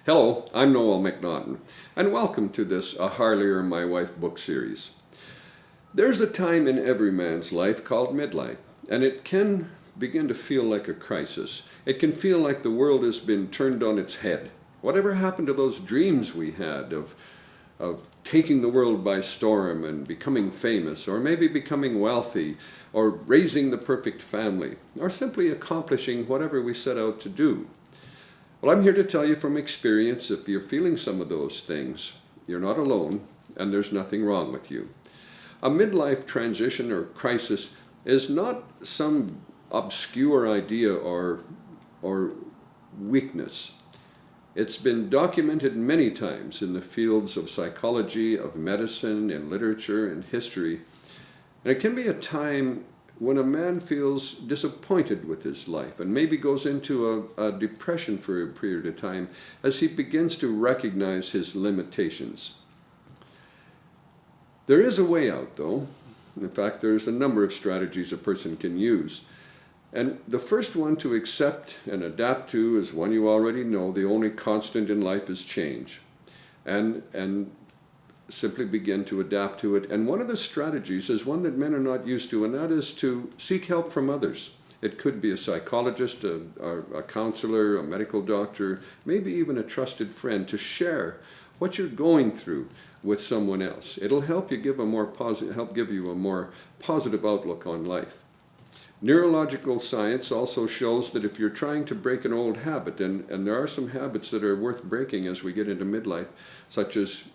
Hello, I'm Noel McNaughton, and welcome to this A Harlier My Wife book series. There's a time in every man's life called midlife, and it can begin to feel like a crisis. It can feel like the world has been turned on its head. Whatever happened to those dreams we had of taking the world by storm and becoming famous, or maybe becoming wealthy, or raising the perfect family, or simply accomplishing whatever we set out to do? Well, I'm here to tell you from experience, if you're feeling some of those things, you're not alone, and there's nothing wrong with you. A midlife transition or crisis is not some obscure idea or weakness. It's been documented many times in the fields of psychology, of medicine, in literature, and history. And it can be a time when a man feels disappointed with his life and maybe goes into a depression for a period of time as he begins to recognize his limitations. There is a way out, though. In fact, there's a number of strategies a person can use. And the first one to accept and adapt to is one you already know: the only constant in life is change. And simply begin to adapt to it. And one of the strategies is one that men are not used to, and that is to seek help from others. It could be a psychologist, a counselor, a medical doctor, maybe even a trusted friend, to share what you're going through with someone else. It'll help you give you a more positive outlook on life. Neurological science also shows that if you're trying to break an old habit, and there are some habits that are worth breaking as we get into midlife, such as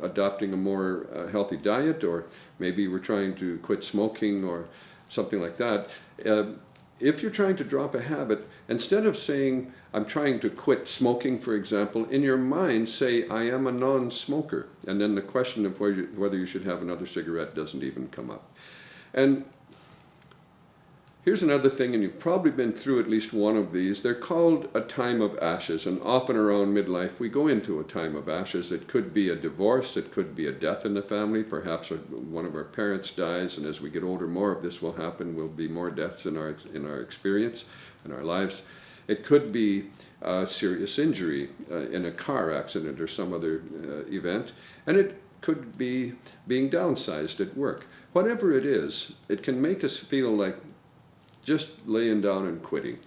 adopting a more healthy diet, or maybe we're trying to quit smoking or something like that. If you're trying to drop a habit, instead of saying, I'm trying to quit smoking, for example, in your mind say, I am a non-smoker. And then the question of whether you should have another cigarette doesn't even come up. And here's another thing, and you've probably been through at least one of these. They're called a time of ashes, and often around midlife we go into a time of ashes. It could be a divorce, it could be a death in the family. Perhaps one of our parents dies, and as we get older, more of this will happen. Will be more deaths in our experience, in our lives. It could be a serious injury in a car accident or some other event, and it could be being downsized at work. Whatever it is, it can make us feel like just laying down and quitting.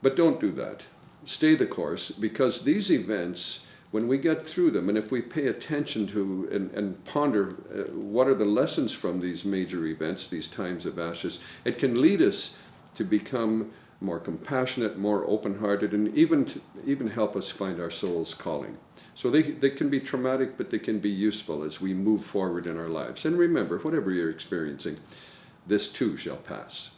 But don't do that. Stay the course, because these events, when we get through them, and if we pay attention to and ponder what are the lessons from these major events, these times of ashes, it can lead us to become more compassionate, more open-hearted, and even help us find our soul's calling. So they can be traumatic, but they can be useful as we move forward in our lives. And remember, whatever you're experiencing, this too shall pass.